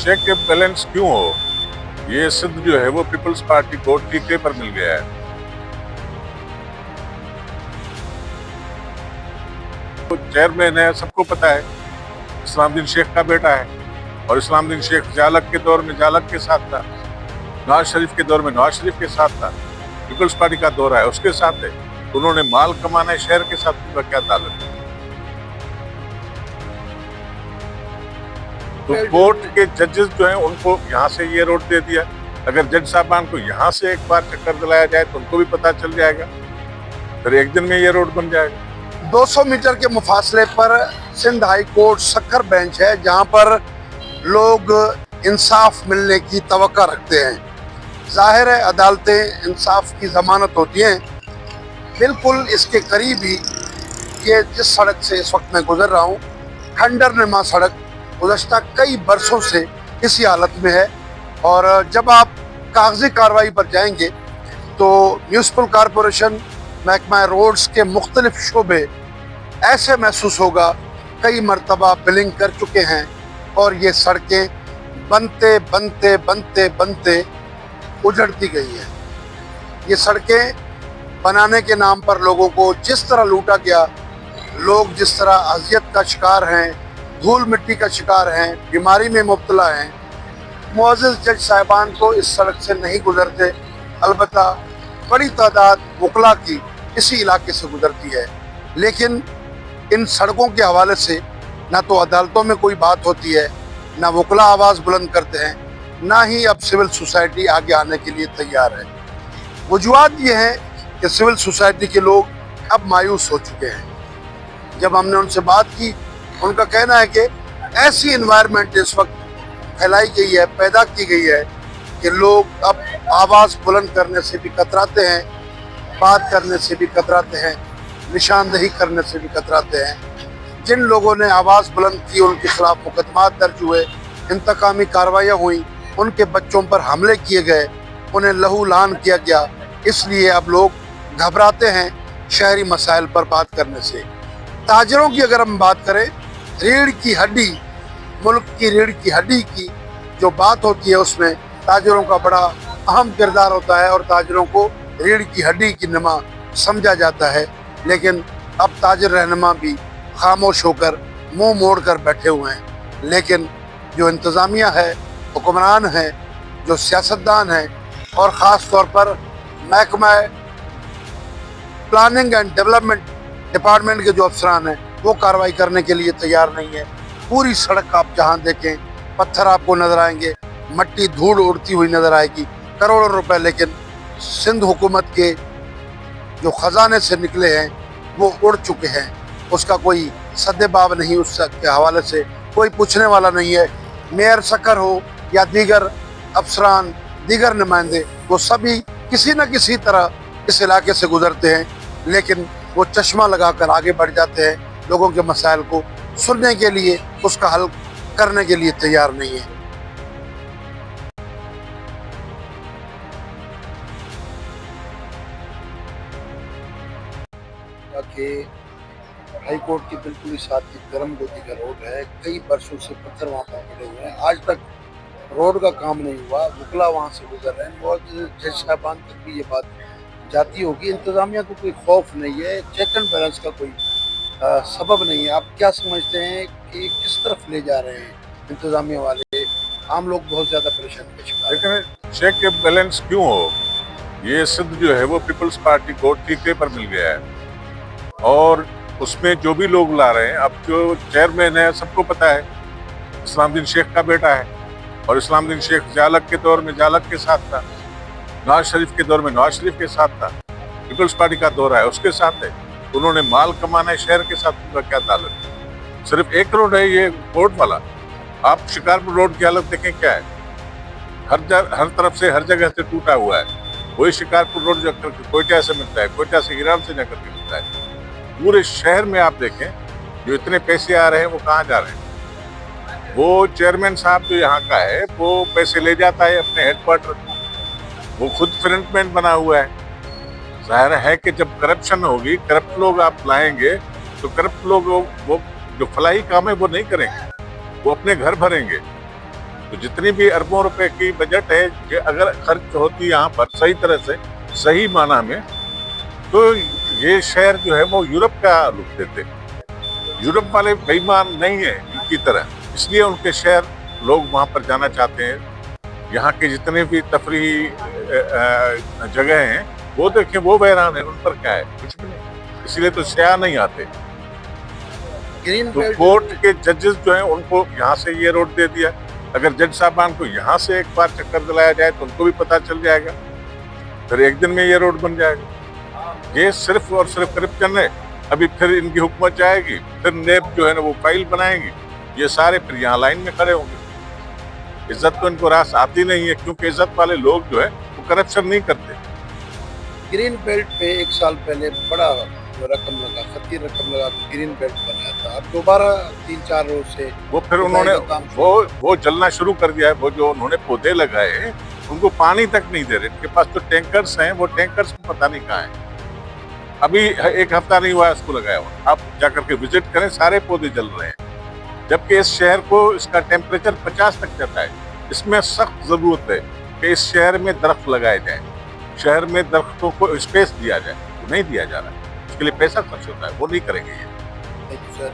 Check and balance क्यों हो, ये सिद्ध जो है वो पीपल्स पार्टी को टीके पर मिल गया है। तो चेयरमैन है, सबको पता है, इस्लामुद्दीन शेख का बेटा है, और इस्लामुद्दीन शेख जालक के दौर में जालक के साथ था, नवाज शरीफ के दौर में नवाज शरीफ के साथ था, पीपल्स पार्टी का दौर है उसके साथ है। तो उन्होंने माल कमाना है, शहर के साथ उनका क्या ताल्लुक है? तो कोर्ट के जजेस जो हैं उनको यहाँ से ये रोड दे दिया। अगर जज साहबान को यहाँ से एक बार चक्कर दिलाया जाए तो उनको भी पता चल जाएगा, फिर एक दिन में ये रोड बन जाएगा। 200 मीटर के मुफासले पर सिंध हाई कोर्ट सक्कर बेंच है, जहाँ पर लोग इंसाफ मिलने की तवक्का रखते हैं। जाहिर है अदालतें इंसाफ की जमानत होती हैं। बिल्कुल इसके करीब ही ये जिस सड़क से इस वक्त मैं गुजर रहा हूँ, खंडर नुमा सड़क गुज़श्ता कई बरसों से इसी हालत में है। और जब आप कागजी कार्रवाई पर जाएंगे तो म्यूनसिपल कॉरपोरेशन, महकमा रोड्स के मुख्तलिफ शोबे ऐसे महसूस होगा कई मरतबा बिलिंग कर चुके हैं, और ये सड़कें बनते बनते बनते बनते उजड़ती गई हैं। ये सड़कें बनाने के नाम पर लोगों को जिस तरह लूटा गया, लोग जिस तरह अजियत का शिकार हैं, धूल मिट्टी का शिकार हैं, बीमारी में मुब्तला हैं, मुअज़्ज़िज़ जज साहिबान को इस सड़क से नहीं गुजरते। अलबत्ता बड़ी तादाद वकला की इसी इलाके से गुजरती है, लेकिन इन सड़कों के हवाले से ना तो अदालतों में कोई बात होती है, ना वकला आवाज़ बुलंद करते हैं, ना ही अब सिविल सोसाइटी आगे आने के लिए तैयार है। वजूहात ये हैं कि सिविल सोसाइटी के लोग अब मायूस हो चुके हैं। जब हमने उनसे बात की, उनका कहना है कि ऐसी इन्वायरमेंट इस वक्त फैलाई गई है, पैदा की गई है कि लोग अब आवाज़ बुलंद करने से भी कतराते हैं, बात करने से भी कतराते हैं, निशानदही करने से भी कतराते हैं। जिन लोगों ने आवाज़ बुलंद की उनके खिलाफ मुकदमात दर्ज हुए, इंतकामी कार्रवाइयाँ हुई, उनके बच्चों पर हमले किए गए, उन्हें लहू लहान किया गया। इसलिए अब लोग घबराते हैं शहरी मसाइल पर बात करने से। ताजरों की अगर हम बात करें, रीढ़ की हड्डी, मुल्क की रीढ़ की हड्डी की जो बात होती है उसमें ताजरों का बड़ा अहम किरदार होता है, और ताजरों को रीढ़ की हड्डी की नमा समझा जाता है। लेकिन अब ताजर रहनुमा भी खामोश होकर मुंह मोड़ कर बैठे हुए हैं। लेकिन जो इंतज़ामिया है, हुक्मरान हैं, जो सियासतदान हैं, और ख़ास तौर पर महकमा प्लानिंग एंड डेवलपमेंट डिपार्टमेंट के जो अफसरान हैं, वो कार्रवाई करने के लिए तैयार नहीं है। पूरी सड़क आप जहाँ देखें पत्थर आपको नज़र आएंगे, मट्टी धूल उड़ती हुई नज़र आएगी, करोड़ों रुपए लेकिन सिंध हुकूमत के जो ख़जाने से निकले हैं वो उड़ चुके हैं। उसका कोई सद्देबाब नहीं, उसके हवाले से कोई पूछने वाला नहीं है। मेयर सक्कर हो या दीगर अफसरान, दीगर नुमाइंदे, वो सभी किसी न किसी तरह इस इलाके से गुजरते हैं, लेकिन वो चश्मा लगाकर आगे बढ़ जाते हैं। लोगों के मसाइल को सुनने के लिए, उसका हल करने के लिए तैयार नहीं है। हाई कोर्ट की बिल्कुल साथ ही गरम गोदी का रोड है। कई बरसों से पत्थर वहाँ पर पड़े हुए हैं, आज तक रोड का काम नहीं हुआ। वकला वहाँ से गुजर रहे हैं, और जज साहबान तक भी ये बात जाती होगी। इंतज़ामिया को कोई खौफ नहीं है, चेक एंड बैलेंस का कोई सबब नहीं है। आप क्या समझते हैं कि किस तरफ ले जा रहे हैं इंतज़ामिया वाले? आम लोग बहुत ज़्यादा परेशानी का शिकार हैं। लेकिन चेक एंड बैलेंस क्यों हो, ये सिद्ध जो है वो पीपल्स पार्टी को टीके पर मिल गया है। और उसमें जो भी लोग ला रहे हैं, अब जो चेयरमैन है सबको पता है, इस्लामुद्दीन शेख का बेटा है, और इस्लामुद्दीन शेख जालक के दौर में जालक के साथ था, नवाज शरीफ के दौर में नवाज शरीफ के साथ था, पीपल्स पार्टी का दौर है उसके साथ है। उन्होंने माल कमाना है, शहर के साथ उनका क्या ताल्लुक है? सिर्फ एक रोड है ये कोर्ट वाला। आप शिकारपुर रोड की हालत देखें क्या है, हर तरफ से हर जगह से टूटा हुआ है। वही शिकारपुर रोड जो कोयटा से मिलता है, कोयटा से ईरान से जाकर के मिलता है। पूरे शहर में आप देखें जो इतने पैसे आ रहे हैं वो कहाँ जा रहे हैं? वो चेयरमैन साहब जो यहाँ का है वो पैसे ले जाता है अपने हेडक्वार्टर, वो खुद फ्रंटमैन बना हुआ है। जाहिर है कि जब करप्शन होगी, करप्ट लोग आप लाएंगे तो करप्ट लोग वो जो फलाही काम है वो नहीं करेंगे, वो अपने घर भरेंगे। तो जितनी भी अरबों रुपए की बजट है, ये अगर खर्च होती यहाँ पर सही तरह से, सही माना में, तो ये शहर जो है वो यूरोप का लुक देते। यूरोप वाले बेईमान नहीं है इनकी तरह, इसलिए उनके शहर लोग वहाँ पर जाना चाहते हैं। यहाँ के जितने भी तफरी जगह हैं वो देखें, वो बहरान है, उन पर क्या है, कुछ भी नहीं, इसलिए तो सयाह नहीं आते। ग्रीन तो बेल्ट कोर्ट के जजेस जो हैं उनको यहाँ से ये रोड दे दिया, अगर जज साहबान को यहाँ से एक बार चक्कर दिलाया जाए तो उनको भी पता चल जाएगा, फिर एक दिन में ये रोड बन जाएगा। ये सिर्फ और सिर्फ करप्शन है। अभी फिर इनकी हुकूमत जाएगी, फिर नेब जो है ना वो फाइल बनाएंगी, ये सारे फिर यहाँ लाइन में खड़े होंगे। इज्जत तो इनको रास आती नहीं है, क्योंकि इज्जत वाले लोग जो है वो करप्शन नहीं करते। ग्रीन बेल्ट पे 1 साल पहले बड़ा रकम लगा, खती रकम लगा तो ग्रीन बेल्ट बनाया था। अब दोबारा 3-4 रोज से वो फिर उन्होंने वो जलना शुरू कर दिया है। वो जो उन्होंने पौधे लगाए उनको पानी तक नहीं दे रहे। इनके पास जो टैंकर्स हैं वो टैंकर्स को पता नहीं कहाँ है। अभी 1 हफ्ता नहीं हुआ है उसको लगाया हुआ, आप जाकर के विजिट करें, सारे पौधे जल रहे हैं। जबकि इस शहर को इसका टेम्परेचर 50 तक जाता है। इसमें सख्त जरूरत है कि इस शहर में दरख्त लगाए जाएं, शहर में दरख्तों को स्पेस दिया जाए, वो नहीं दिया जा रहा है। उसके लिए पैसा खर्च होता है, वो नहीं करेंगे ये। सर